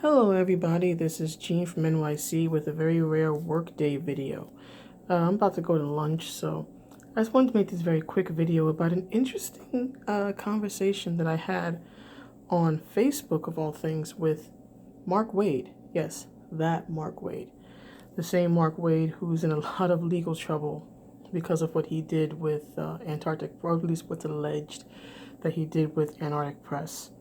Hello everybody, this is Gene from NYC with a very rare workday video. I'm about to go to lunch, so I just wanted to make this very quick video about an interesting conversation that I had on Facebook, of all things, with Mark Waid. Yes, that Mark Waid. The same Mark Waid who's in a lot of legal trouble because of what he did with Antarctic, or at least what's alleged that he did with Antarctic Press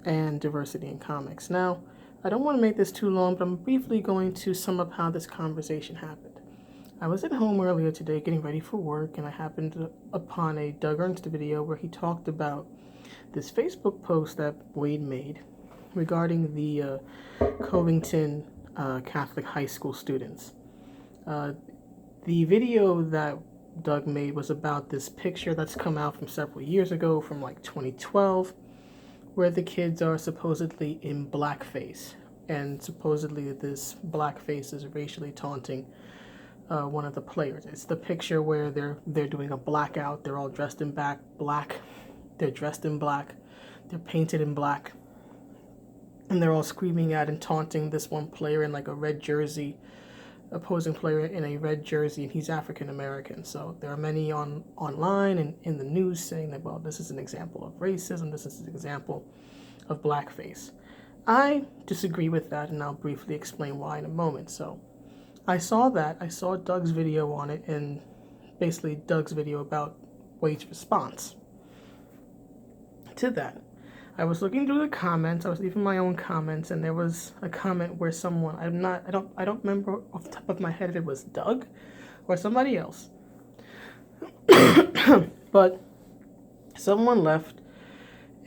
and Diversity in Comics. Now, I don't want to make this too long, but I'm briefly going to sum up how this conversation happened. I was at home earlier today getting ready for work, and I happened upon a Doug Ernst video where he talked about this Facebook post that Waid made regarding the Covington Catholic high school students. The video that Doug made was about this picture that's come out from several years ago, from like 2012, where the kids are supposedly in blackface, and supposedly this blackface is racially taunting one of the players. It's the picture where they're doing a blackout. They're all dressed in black. They're dressed in black. They're painted in black, and they're all screaming at and taunting this one player in like a red jersey, opposing player in a red jersey, and he's African American. So there are many online and in the news saying that, well, this is an example of racism, this is an example of blackface. I disagree with that, and I'll briefly explain why in a moment. So I saw Doug's video on it, and basically Doug's video about Wade's response to that. I was looking through the comments. I was leaving my own comments, and there was a comment where someone, I don't remember off the top of my head if it was Doug or somebody else, but someone left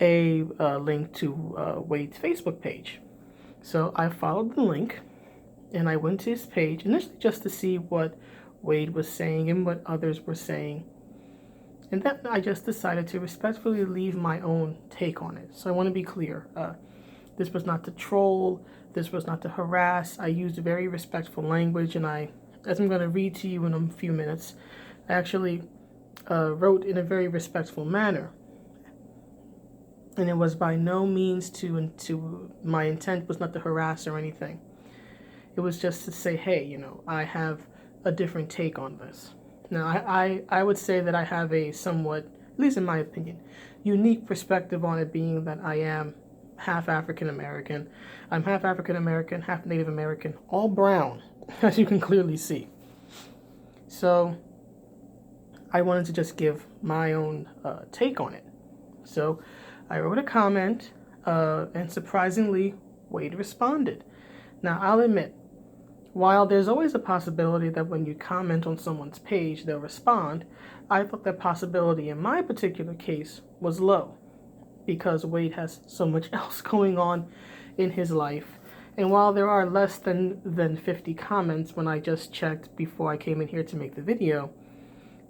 a link to Wade's Facebook page. So I followed the link, and I went to his page initially just to see what Waid was saying and what others were saying. And then I just decided to respectfully leave my own take on it. So I want to be clear. This was not to troll. This was not to harass. I used very respectful language, and as I'm going to read to you in a few minutes, I actually wrote in a very respectful manner. And it was by no means my intent was not to harass or anything. It was just to say, hey, I have a different take on this. Now, I would say that I have a somewhat, at least in my opinion, unique perspective on it, being that I am half African American. I'm half African American, half Native American, all brown, as you can clearly see. So I wanted to just give my own take on it. So I wrote a comment, and surprisingly, Waid responded. Now, I'll admit, while there's always a possibility that when you comment on someone's page, they'll respond, I thought that possibility in my particular case was low, because Waid has so much else going on in his life. And while there are less than 50 comments, when I just checked before I came in here to make the video,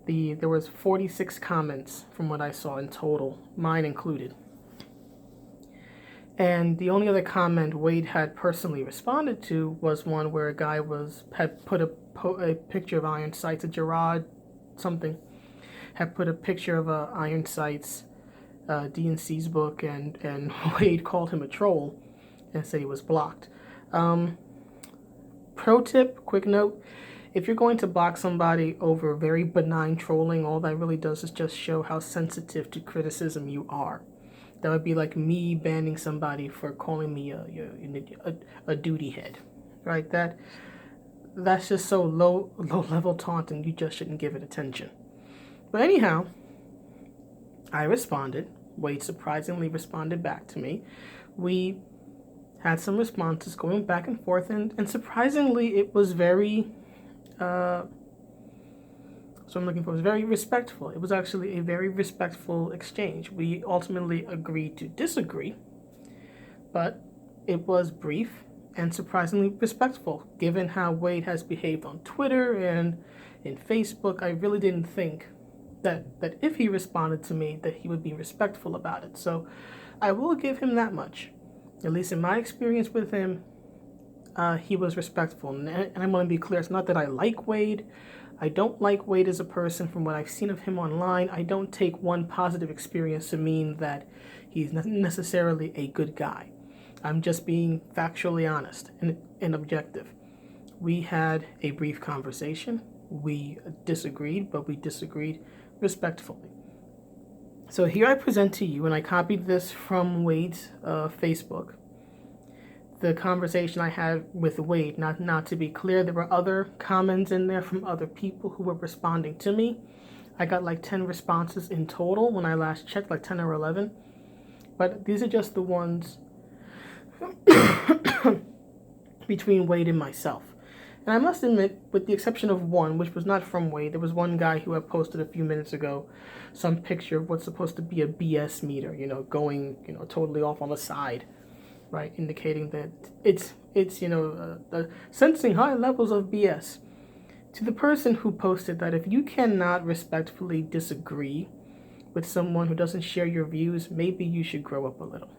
there was 46 comments from what I saw in total, mine included. And the only other comment Waid had personally responded to was one where a guy had put a picture of Iron Sights, a Gerard something, had put a picture of Iron Sights, DNC's book, and Waid called him a troll and said he was blocked. Pro tip, quick note, if you're going to block somebody over very benign trolling, all that really does is just show how sensitive to criticism you are. That would be like me banning somebody for calling me a duty head, right? That's just so low level taunting. You just shouldn't give it attention. But anyhow, I responded. Waid surprisingly responded back to me. We had some responses going back and forth, and surprisingly, it was very. So I'm looking for was very respectful. It was actually a very respectful exchange. We ultimately agreed to disagree, but it was brief and surprisingly respectful. Given how Waid has behaved on Twitter and in Facebook, I really didn't think that if he responded to me, that he would be respectful about it. So I will give him that much. At least in my experience with him, he was respectful. And I want to be clear, it's not that I like Waid. I don't like Waid as a person. From what I've seen of him online, I don't take one positive experience to mean that he's not necessarily a good guy. I'm just being factually honest and objective. We had a brief conversation. We disagreed, but we disagreed respectfully. So here I present to you, and I copied this from Wade's Facebook, the conversation I had with Waid. Not to be clear, there were other comments in there from other people who were responding to me. I got like 10 responses in total when I last checked, like 10 or 11. But these are just the ones between Waid and myself. And I must admit, with the exception of one, which was not from Waid, there was one guy who had posted a few minutes ago some picture of what's supposed to be a BS meter, going, totally off on the side, right? Indicating that it's sensing high levels of BS. To the person who posted that, if you cannot respectfully disagree with someone who doesn't share your views, maybe you should grow up a little.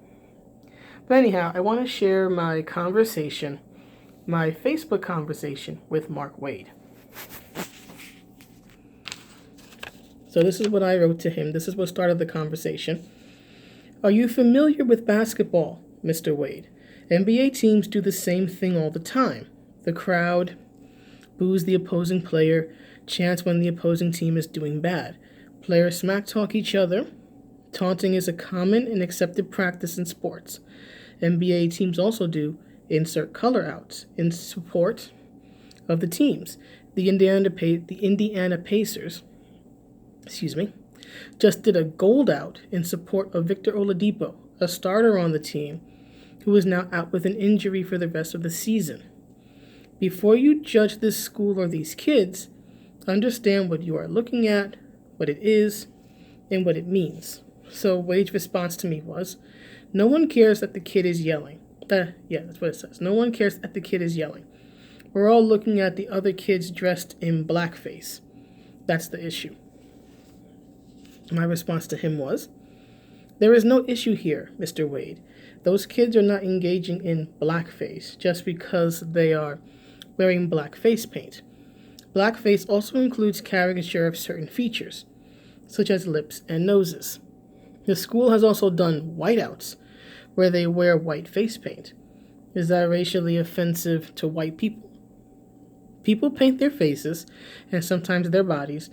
But anyhow, I want to share my Facebook conversation with Mark Waid. So this is what I wrote to him. This is what started the conversation. Are you familiar with basketball, Mr. Waid? NBA teams do the same thing all the time. The crowd boos the opposing player, chants when the opposing team is doing bad. Players smack talk each other. Taunting is a common and accepted practice in sports. NBA teams also do insert color outs in support of the teams. The Indiana Pacers, just did a gold out in support of Victor Oladipo, a starter on the team, who is now out with an injury for the rest of the season. Before you judge this school or these kids, understand what you are looking at, what it is, and what it means. So Wade's response to me was, no one cares that the kid is yelling. That's what it says. No one cares that the kid is yelling. We're all looking at the other kids dressed in blackface. That's the issue. My response to him was, there is no issue here, Mr. Waid. Those kids are not engaging in blackface just because they are wearing black face paint. Blackface also includes caricature of certain features, such as lips and noses. The school has also done whiteouts, where they wear white face paint. Is that racially offensive to white people? People paint their faces, and sometimes their bodies,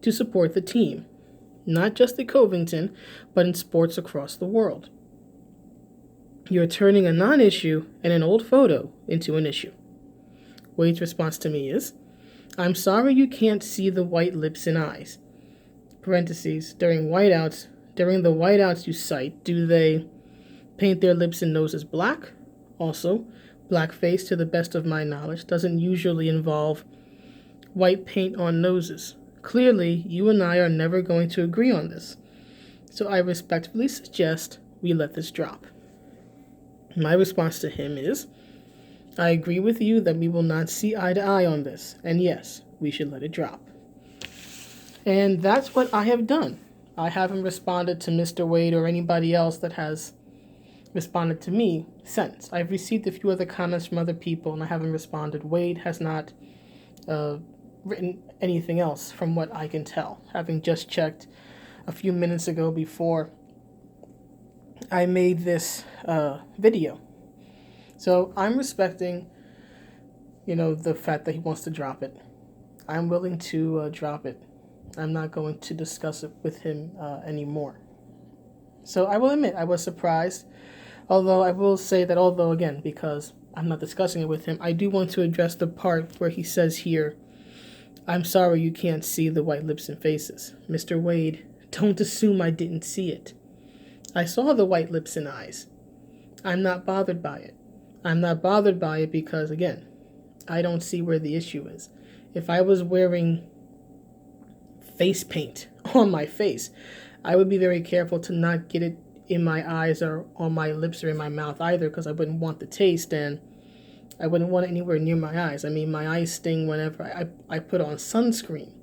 to support the team, not just at Covington, but in sports across the world. You're turning a non-issue and an old photo into an issue. Wade's response to me is, I'm sorry you can't see the white lips and eyes. Parentheses, during the whiteouts you cite, do they paint their lips and noses black? Also, blackface, to the best of my knowledge, doesn't usually involve white paint on noses. Clearly, you and I are never going to agree on this. So I respectfully suggest we let this drop. My response to him is, I agree with you that we will not see eye to eye on this, and yes, we should let it drop. And that's what I have done. I haven't responded to Mr. Waid or anybody else that has responded to me since. I've received a few other comments from other people, and I haven't responded. Waid has not written anything else from what I can tell, having just checked a few minutes ago before I made this video. So I'm respecting, the fact that he wants to drop it. I'm willing to drop it. I'm not going to discuss it with him anymore. So I will admit I was surprised, although I will say that again, because I'm not discussing it with him, I do want to address the part where he says here, I'm sorry you can't see the white lips and faces. Mr. Waid, don't assume I didn't see it. I saw the white lips and eyes. I'm not bothered by it. I'm not bothered by it because, again, I don't see where the issue is. If I was wearing face paint on my face, I would be very careful to not get it in my eyes or on my lips or in my mouth either, because I wouldn't want the taste and I wouldn't want it anywhere near my eyes. I mean, my eyes sting whenever I put on sunscreen.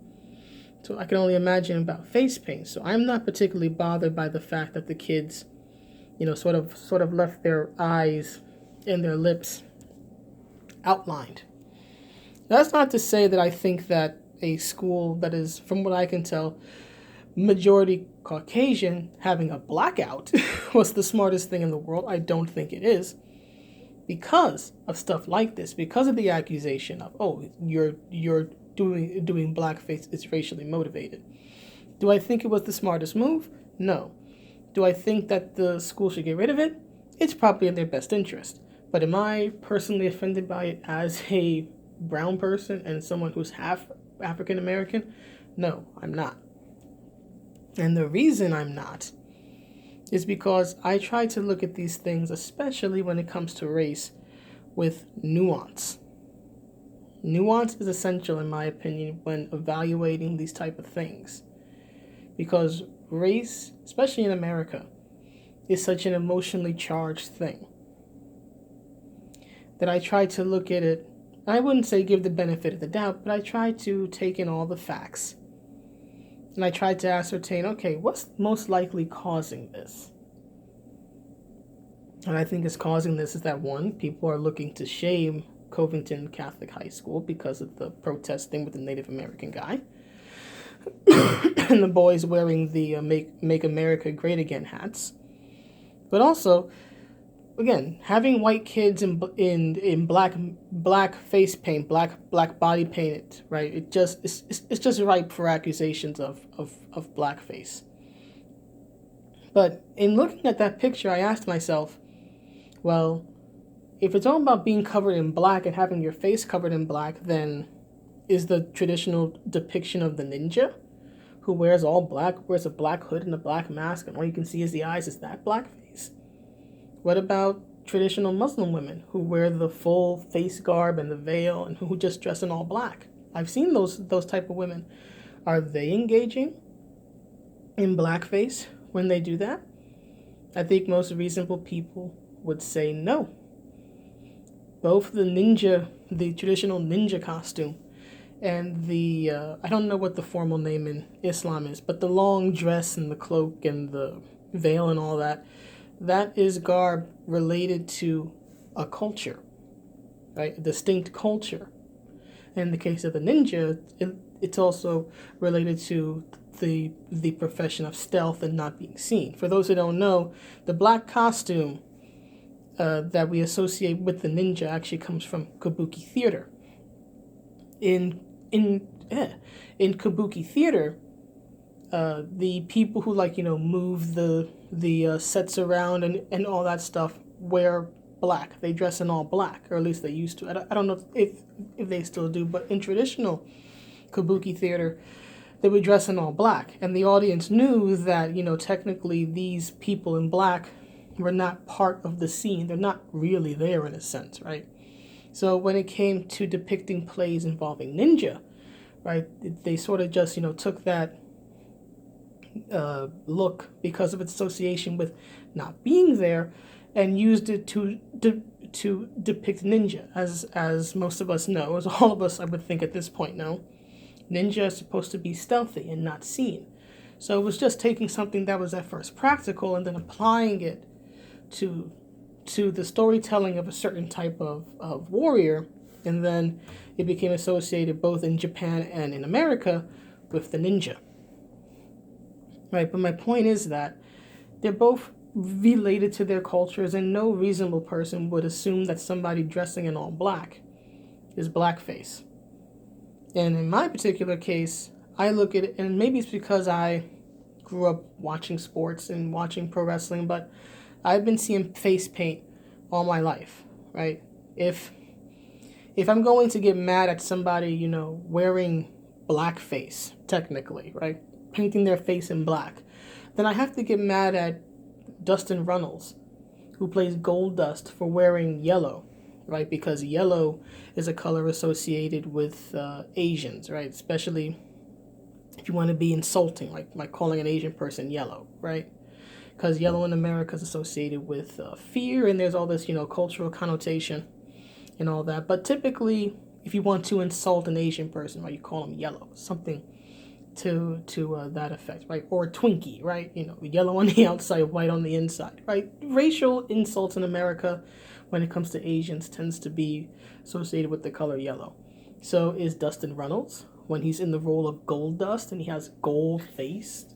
So I can only imagine about face paint. So I'm not particularly bothered by the fact that the kids, sort of left their eyes and their lips outlined. That's not to say that I think that a school that is, from what I can tell, majority Caucasian having a blackout was the smartest thing in the world. I don't think it is. because of stuff like this, because of the accusation of, oh, you're doing blackface is racially motivated. Do I think it was the smartest move? No. Do I think that the school should get rid of it? It's probably in their best interest. But am I personally offended by it as a brown person and someone who's half African American? No, I'm not. And the reason I'm not is because I try to look at these things, especially when it comes to race, with nuance. Nuance is essential, in my opinion, when evaluating these type of things. Because race, especially in America, is such an emotionally charged thing that I try to look at it. I wouldn't say give the benefit of the doubt, but I try to take in all the facts. And I tried to ascertain, okay, what's most likely causing this? And I think is causing this is that, one, people are looking to shame Covington Catholic High School because of the protesting with the Native American guy. And the boys wearing the Make America Great Again hats. But also, again, having white kids in black face paint, black body painted, right? It's just ripe for accusations of blackface. But in looking at that picture, I asked myself, well, if it's all about being covered in black and having your face covered in black, then is the traditional depiction of the ninja who wears all black, wears a black hood and a black mask, and all you can see is the eyes, is that blackface? What about traditional Muslim women who wear the full face garb and the veil and who just dress in all black? I've seen those type of women. Are they engaging in blackface when they do that? I think most reasonable people would say no. Both the traditional ninja costume, and the, I don't know what the formal name in Islam is, but the long dress and the cloak and the veil and all that, that is garb related to a culture, right? A distinct culture. In the case of the ninja, it's also related to the profession of stealth and not being seen. For those who don't know, the black costume that we associate with the ninja actually comes from kabuki theater. In kabuki theater, the people who move the sets around and all that stuff wear black. They dress in all black, or at least they used to. I don't know if they still do, but in traditional kabuki theater, they would dress in all black, and the audience knew that technically these people in black were not part of the scene. They're not really there in a sense, right? So when it came to depicting plays involving ninja, right, they sort of just took that look because of its association with not being there, and used it to depict ninja. As most of us know, as all of us I would think at this point know, ninja is supposed to be stealthy and not seen. So it was just taking something that was at first practical and then applying it to the storytelling of a certain type of warrior, and then it became associated both in Japan and in America with the ninja. Right, but my point is that they're both related to their cultures, and no reasonable person would assume that somebody dressing in all black is blackface. And in my particular case, I look at it, and maybe it's because I grew up watching sports and watching pro wrestling, but I've been seeing face paint all my life, right? If I'm going to get mad at somebody, wearing blackface, technically, right? Painting their face in black, then I have to get mad at Dustin Runnels, who plays Gold Dust, for wearing yellow, right? Because yellow is a color associated with Asians, right? Especially if you want to be insulting, like calling an Asian person yellow, right? Because yellow in America is associated with fear, and there's all this, cultural connotation and all that. But typically, if you want to insult an Asian person, right, you call them yellow, something to that effect, right? Or Twinkie, right? Yellow on the outside, white on the inside, right? Racial insults in America, when it comes to Asians, tends to be associated with the color yellow. So is Dustin Runnels, when he's in the role of Gold Dust and he has gold face,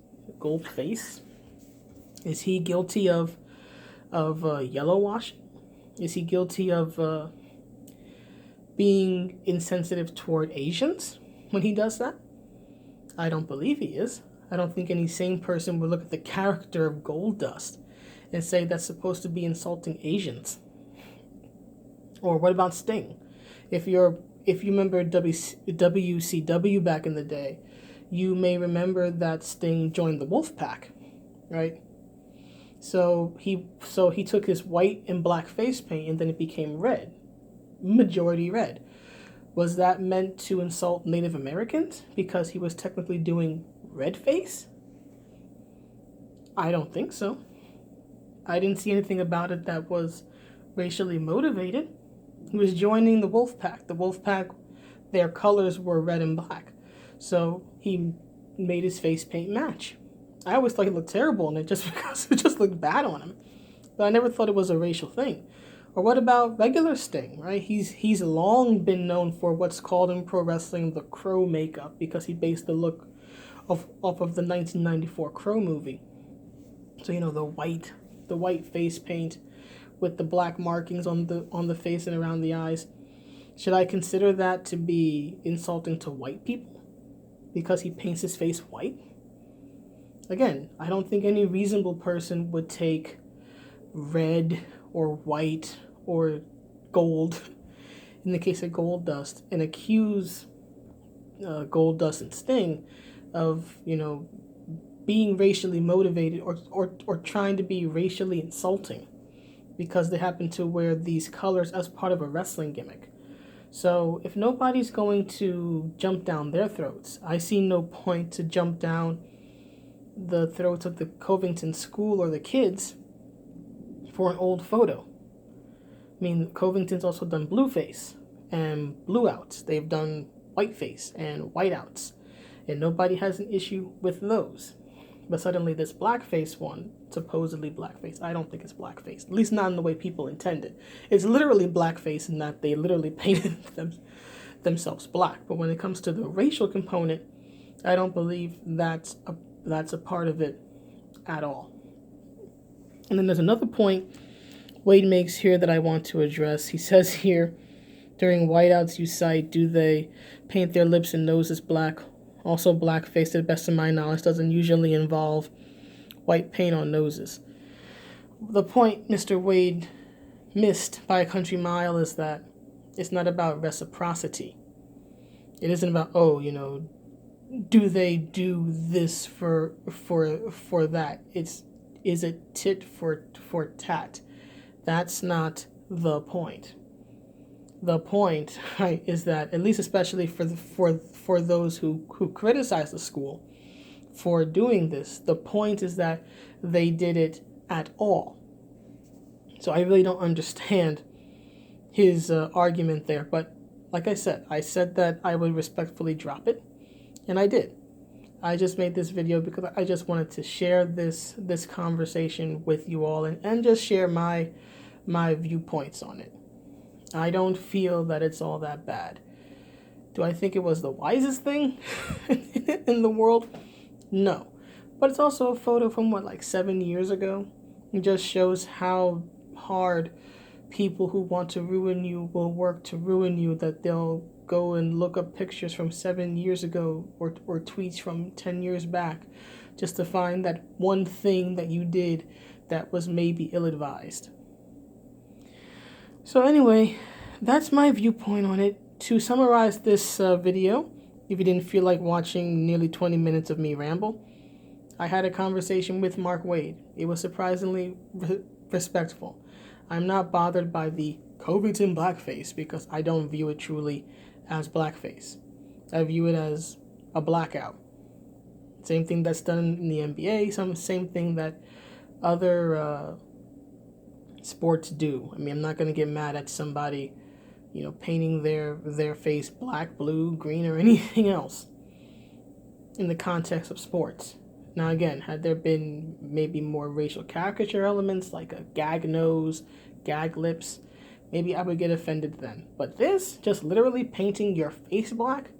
is he guilty of yellow washing? Is he guilty of being insensitive toward Asians when he does that? I don't believe he is. I don't think any sane person would look at the character of Gold Dust and say that's supposed to be insulting Asians. Or what about Sting? If you remember WCW back in the day, you may remember that Sting joined the Wolfpack, right? So he took his white and black face paint and then it became red, majority red. Was that meant to insult Native Americans because he was technically doing red face? I don't think so. I didn't see anything about it that was racially motivated. He was joining the Wolfpack. The Wolfpack, their colors were red and black. So he made his face paint match. I always thought he looked terrible in it just because it just looked bad on him. But I never thought it was a racial thing. Or what about regular Sting, right? He's long been known for what's called in pro wrestling the Crow makeup because he based the look off of the 1994 Crow movie. So, the white face paint with the black markings on the face and around the eyes. Should I consider that to be insulting to white people because he paints his face white? Again, I don't think any reasonable person would take red or white or gold, in the case of Gold Dust, and accuse Gold Dust and Sting of, being racially motivated or trying to be racially insulting because they happen to wear these colors as part of a wrestling gimmick. So if nobody's going to jump down their throats, I see no point to jump down the throats of the Covington school or the kids for an old photo. I mean, Covington's also done blueface and blue outs. They've done whiteface and white outs. And nobody has an issue with those. But suddenly this blackface one, supposedly blackface, I don't think it's blackface. At least not in the way people intend it. It's literally blackface in that they literally painted themselves black. But when it comes to the racial component, I don't believe that's a part of it at all. And then there's another point Waid makes here that I want to address. He says here, during whiteouts you cite, do they paint their lips and noses black? Also, blackface, to the best of my knowledge, doesn't usually involve white paint on noses. The point Mr. Waid missed by a country mile is that it's not about reciprocity. It isn't about, do they do this for that? Is it tit for tat? That's not the point. The point, right, is that, at least especially for those who criticize the school for doing this, the point is that they did it at all. So I really don't understand his argument there. But like I said that I would respectfully drop it, and I did. I just made this video because I just wanted to share this conversation with you all and just share my viewpoints on it. I don't feel that it's all that bad. Do I think it was the wisest thing in the world? No. But it's also a photo from 7 years ago. It just shows how hard people who want to ruin you will work to ruin you, that they'll go and look up pictures from 7 years ago or tweets from 10 years back just to find that one thing that you did that was maybe ill-advised. So anyway, that's my viewpoint on it. To summarize this video, if you didn't feel like watching nearly 20 minutes of me ramble, I had a conversation with Mark Waid. It was surprisingly respectful. I'm not bothered by the Covington Blackface because I don't view it truly as blackface. I view it as a blackout. Same thing that's done in the NBA, same thing that other sports do. I mean, I'm not going to get mad at somebody, painting their face black, blue, green, or anything else in the context of sports. Now, again, had there been maybe more racial caricature elements like a gag nose, gag lips, maybe I would get offended then. But this, just literally painting your face black,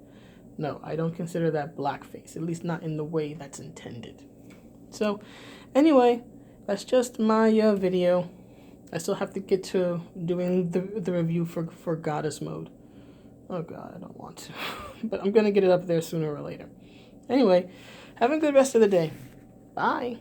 no, I don't consider that blackface, at least not in the way that's intended. So, anyway, that's just my video. I still have to get to doing the review for Goddess Mode. Oh God, I don't want to. But I'm going to get it up there sooner or later. Anyway, have a good rest of the day. Bye.